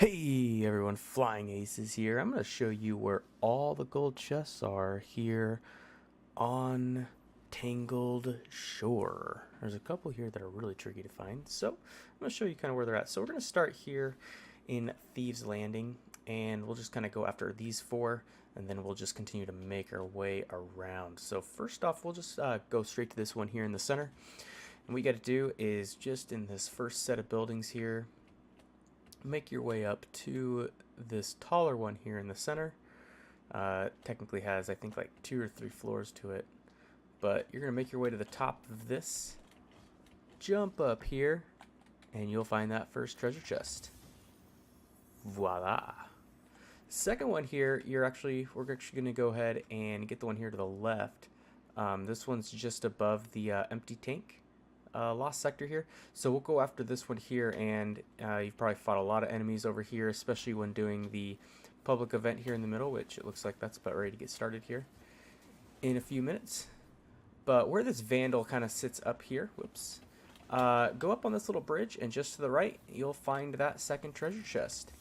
Hey everyone, FlyingAces here. I'm going to show you where all the gold chests are here on Tangled Shore. There's a couple here that are really tricky to find, so I'm going to show you kind of where they're at. So we're going to start here in Thieves Landing, and we'll just kind of go after these four, and then we'll just continue to make our way around. So first off, we'll just go straight to this one here in the center. And what you got to do is just in this first set of buildings here, make your way up to this taller one here in the center. Technically has, I think, like 2 or 3 floors to it. But you're going to make your way to the top of this, jump up here, and you'll find that first treasure chest. Voila. Second one here, we're actually going to go ahead and get the one here to the left. This one's just above the empty tank. Lost sector here, so we'll go after this one here, and you've probably fought a lot of enemies over here, especially when doing the public event here in the middle, which it looks like that's about ready to get started here in a few minutes. But where this vandal kind of sits up here, whoops, go up on this little bridge, and just to the right you'll find that second treasure chest.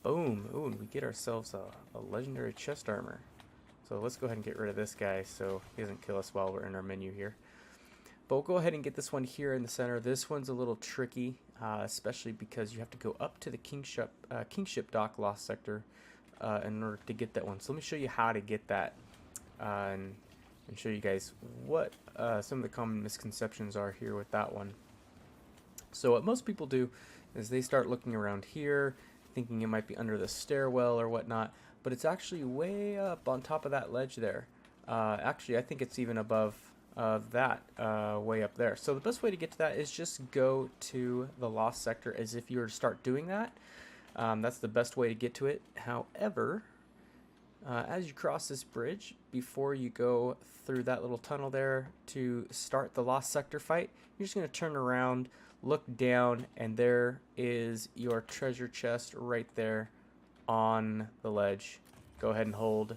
Boom. Ooh, and we get ourselves a legendary chest armor. So let's go ahead and get rid of this guy so he doesn't kill us while we're in our menu here. But we'll go ahead and get this one here in the center. This one's a little tricky, especially because you have to go up to the Kingship Dock Lost Sector in order to get that one. So let me show you how to get that and show you guys what some of the common misconceptions are here with that one. So what most people do is they start looking around here, thinking it might be under the stairwell or whatnot, but it's actually way up on top of that ledge there. Actually, I think it's even above that way up there. So the best way to get to that is just go to the lost sector as if you were to start doing that. That's the best way to get to it. However, as you cross this bridge, before you go through that little tunnel there to start the lost sector fight, you're just going to turn around, look down, and there is your treasure chest right there on the ledge. Go ahead and hold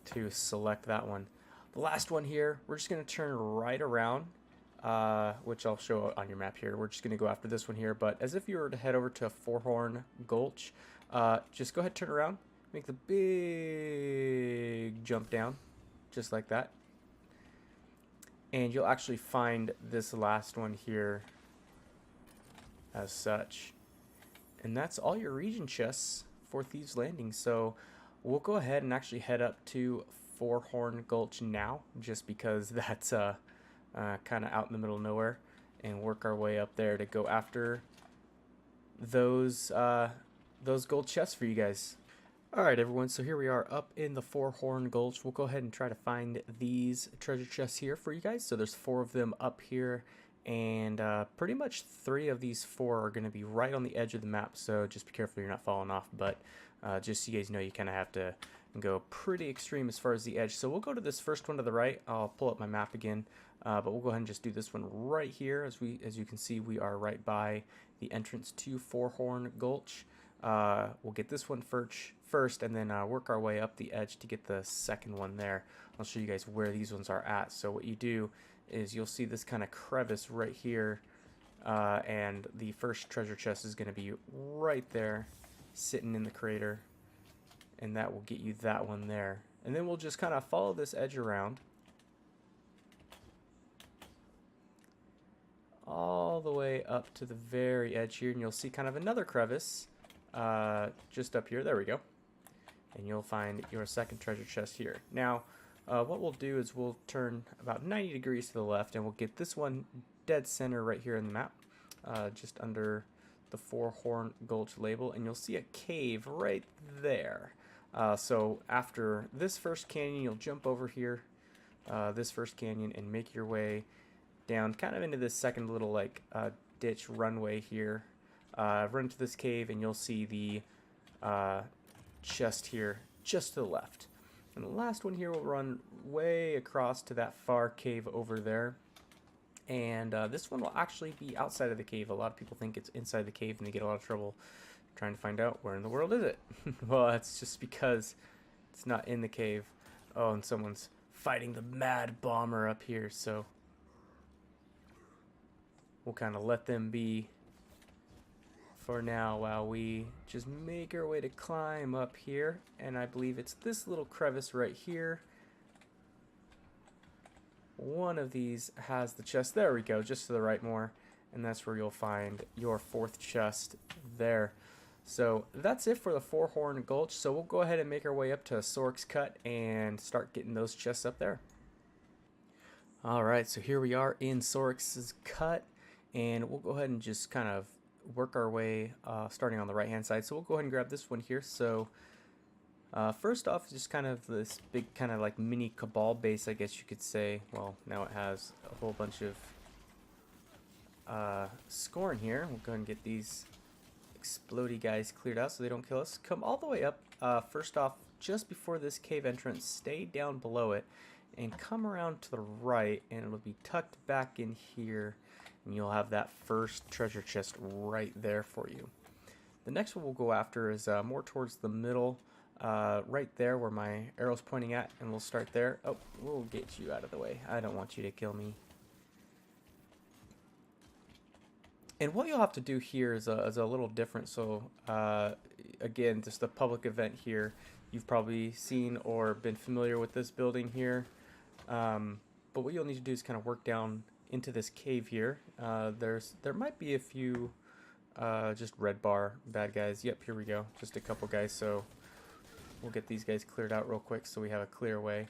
to select that one. The last one here, we're just going to turn right around, which I'll show on your map here. We're just going to go after this one here, but as if you were to head over to Fourhorn Gulch, just go ahead, turn around, make the big jump down, just like that. And you'll actually find this last one here as such. And that's all your region chests for Thieves Landing. So we'll go ahead and actually head up to Fourhorn Gulch now, just because that's kind of out in the middle of nowhere, and work our way up there to go after those gold chests for you guys. Alright everyone, so here we are up in the Fourhorn Gulch. We'll go ahead and try to find these treasure chests here for you guys. So there's 4 of them up here, and pretty much 3 of these 4 are going to be right on the edge of the map, so just be careful you're not falling off. But just so you guys know, you kind of have to go pretty extreme as far as the edge. So we'll go to this first one to the right. I'll pull up my map again, but we'll go ahead and just do this one right here. As you can see, we are right by the entrance to Fourhorn Gulch. We'll get this one first, and then work our way up the edge to get the second one there. I'll show you guys where these ones are at. So what you do is you'll see this kind of crevice right here, and the first treasure chest is going to be right there, sitting in the crater. And that will get you that one there. And then we'll just kind of follow this edge around all the way up to the very edge here, and you'll see kind of another crevice just up here. There we go. And you'll find your second treasure chest here. Now, what we'll do is we'll turn about 90 degrees to the left, and we'll get this one dead center right here in the map, just under the Fourhorn Gulch label, and you'll see a cave right there. So after this first canyon, you'll jump over here, this first canyon, and make your way down kind of into this second little like ditch runway here. Run to this cave, and you'll see the chest here just to the left. And the last one here will run way across to that far cave over there. And this one will actually be outside of the cave. A lot of people think it's inside the cave, and they get a lot of trouble trying to find out where in the world is it. Well, that's just because it's not in the cave. Oh, and someone's fighting the mad bomber up here, so we'll kind of let them be for now while we just make our way to climb up here. And I believe it's this little crevice right here. One of these has the chest. There we go, just to the right more. And that's where you'll find your fourth chest there. So that's it for the Four-Horn Gulch. So we'll go ahead and make our way up to Soriks Cut and start getting those chests up there. Alright, so here we are in Soriks Cut. And we'll go ahead and just kind of work our way starting on the right hand side. So we'll go ahead and grab this one here. So first off, just kind of this big kind of like mini Cabal base, I guess you could say. Well, now it has a whole bunch of scorn here. We'll go ahead and get these explodey guys cleared out so they don't kill us. Come all the way up. First off, just before this cave entrance, stay down below it and come around to the right, and it'll be tucked back in here, and you'll have that first treasure chest right there for you. The next one we'll go after is more towards the middle, right there where my arrow's pointing at, and we'll start there. Oh, we'll get you out of the way. I don't want you to kill me. And what you'll have to do here is a little different. So again, just a public event here. You've probably seen or been familiar with this building here. But what you'll need to do is kind of work down into this cave here. There might be a few just red bar bad guys. Yep, here we go. Just a couple guys. So we'll get these guys cleared out real quick so we have a clear way.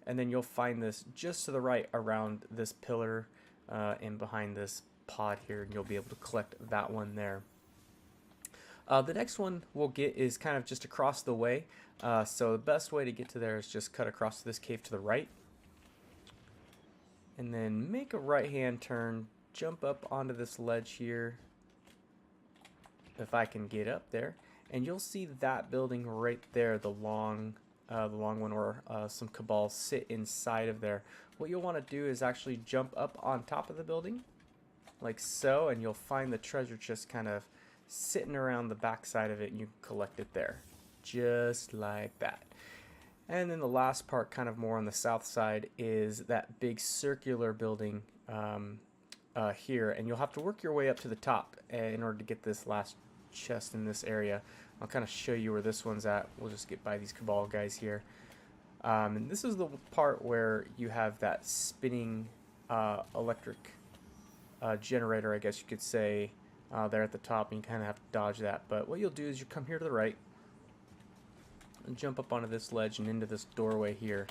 And then you'll find this just to the right around this pillar and behind this pod here, and you'll be able to collect that one there. The next one we'll get is kind of just across the way. So the best way to get to there is just cut across this cave to the right. And then make a right hand turn, jump up onto this ledge here, if I can get up there, and you'll see that building right there, the long one where some Cabals sit inside of there. What you'll want to do is actually jump up on top of the building, like so, and you'll find the treasure chest kind of sitting around the back side of it, and you can collect it there, just like that. And then the last part, kind of more on the south side, is that big circular building here, and you'll have to work your way up to the top in order to get this last chest in this area. I'll kind of show you where this one's at. We'll just get by these Cabal guys here. And this is the part where you have that spinning electric generator, I guess you could say, there at the top, and you kind of have to dodge that. But what you'll do is you come here to the right and jump up onto this ledge and into this doorway here.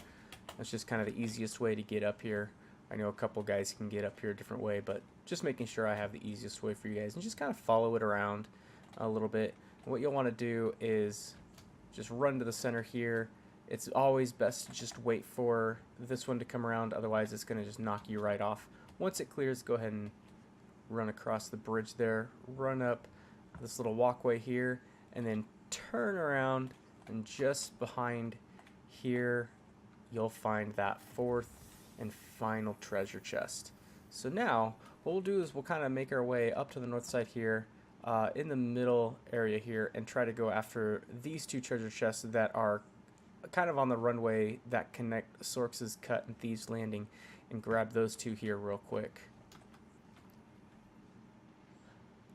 That's just kind of the easiest way to get up here. I know a couple guys can get up here a different way, but just making sure I have the easiest way for you guys, and just kind of follow it around a little bit. And what you'll want to do is just run to the center here. It's always best to just wait for this one to come around, otherwise it's going to just knock you right off. Once it clears, go ahead and run across the bridge there, run up this little walkway here, and then turn around, and just behind here you'll find that fourth and final treasure chest. So now what we'll do is we'll kind of make our way up to the north side here, in the middle area here, and try to go after these two treasure chests that are kind of on the runway that connect Soriks Cut and Thieves Landing, and grab those two here real quick.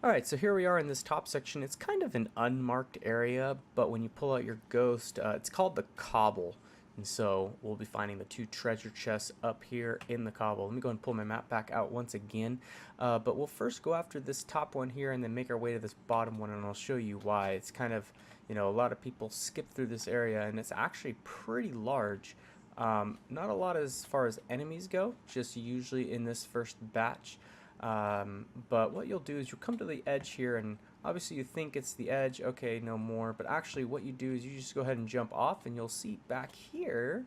Alright, so here we are in this top section. It's kind of an unmarked area, but when you pull out your ghost, it's called the Cobble. And so we'll be finding the two treasure chests up here in the Cobble. Let me go and pull my map back out once again. But we'll first go after this top one here and then make our way to this bottom one, and I'll show you why. It's kind of, you know, a lot of people skip through this area, and it's actually pretty large. Not a lot as far as enemies go, just usually in this first batch. But what you'll do is you'll come to the edge here, and obviously you think it's the edge, okay, no more, but actually what you do is you just go ahead and jump off, and you'll see back here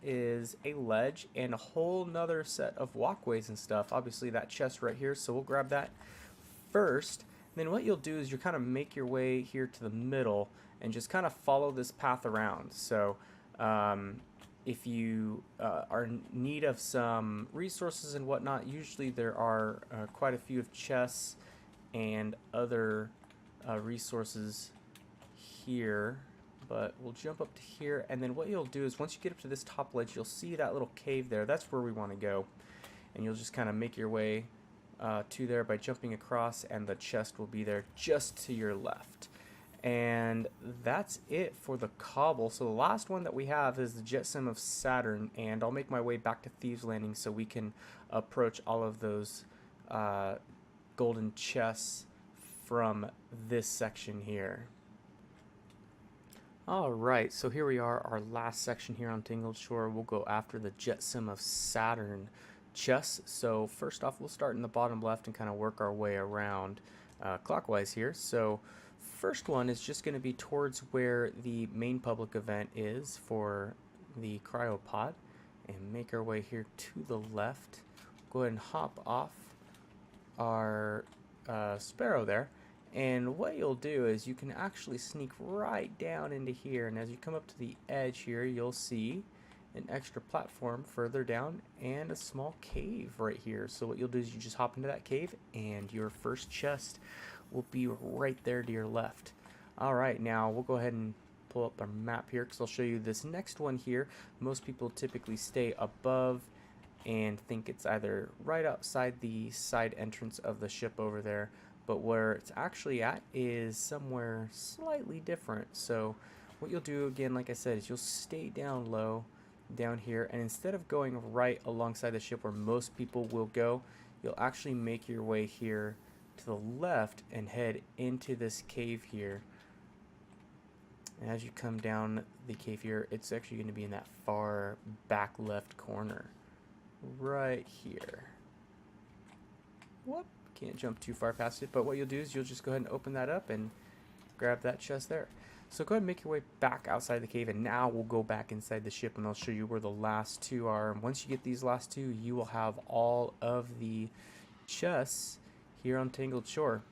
is a ledge and a whole nother set of walkways and stuff. Obviously that chest right here, so we'll grab that first. And then what you'll do is you kind of make your way here to the middle and just kind of follow this path around. So if you are in need of some resources and whatnot, usually there are quite a few of chests and other resources here. But we'll jump up to here, and then what you'll do is once you get up to this top ledge, you'll see that little cave there. That's where we want to go. And you'll just kind of make your way to there by jumping across, and the chest will be there just to your left. And that's it for the cobble. So the last one that we have is the Jetsam of Saturn, and I'll make my way back to Thieves Landing so we can approach all of those golden chests from this section here. Alright, so here we are, our last section here on Tangled Shore. We'll go after the Jetsam of Saturn chests. So first off, we'll start in the bottom left and kind of work our way around clockwise here. So first one is just going to be towards where the main public event is for the cryopod, and make our way here to the left. Go ahead and hop off our sparrow there, and what you'll do is you can actually sneak right down into here, and as you come up to the edge here, you'll see an extra platform further down and a small cave right here. So what you'll do is you just hop into that cave, and your first chest will be right there to your left. Alright, now we'll go ahead and pull up our map here, because I'll show you this next one here. Most people typically stay above and think it's either right outside the side entrance of the ship over there, but where it's actually at is somewhere slightly different. So what you'll do, again, like I said, is you'll stay down low down here, and instead of going right alongside the ship where most people will go, you'll actually make your way here to the left and head into this cave here. And as you come down the cave here, it's actually going to be in that far back left corner right here. Whoop, can't jump too far past it, but what you'll do is you'll just go ahead and open that up and grab that chest there. So go ahead and make your way back outside the cave, and now we'll go back inside the ship and I'll show you where the last two are. And once you get these last two, you will have all of the chests here on Tangled Shore.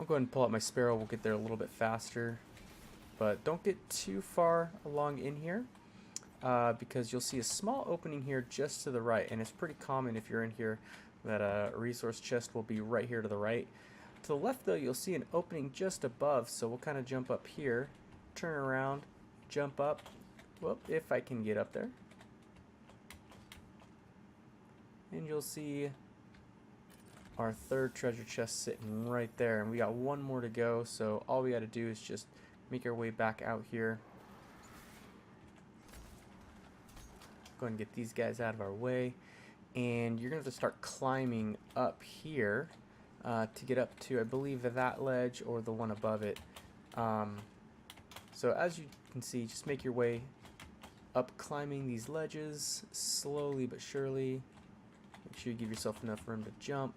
I'll go ahead and pull out my sparrow. We'll get there a little bit faster, but don't get too far along in here, because you'll see a small opening here just to the right, and it's pretty common if you're in here that a resource chest will be right here to the right. To the left though, you'll see an opening just above, so we'll kind of jump up here, turn around, jump up. Whoop, if I can get up there. And you'll see our third treasure chest sitting right there, and we got one more to go, so all we got to do is just make our way back out here. Go ahead and get these guys out of our way, and you're going to have to start climbing up here to get up to, I believe, that ledge or the one above it. So as you can see, just make your way up climbing these ledges slowly but surely. Make sure you give yourself enough room to jump.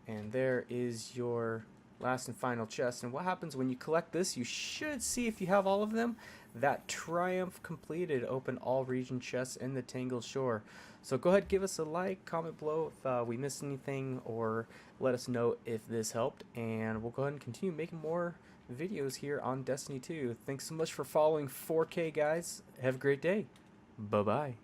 And there is your last and final chest. And what happens when you collect this, you should see, if you have all of them, that triumph completed, open all region chests in the Tangled Shore. So go ahead, give us a like, comment below if we missed anything, or let us know if this helped, and we'll go ahead and continue making more videos here on Destiny 2. Thanks so much for following 4K, guys. Have a great day. Bye-bye.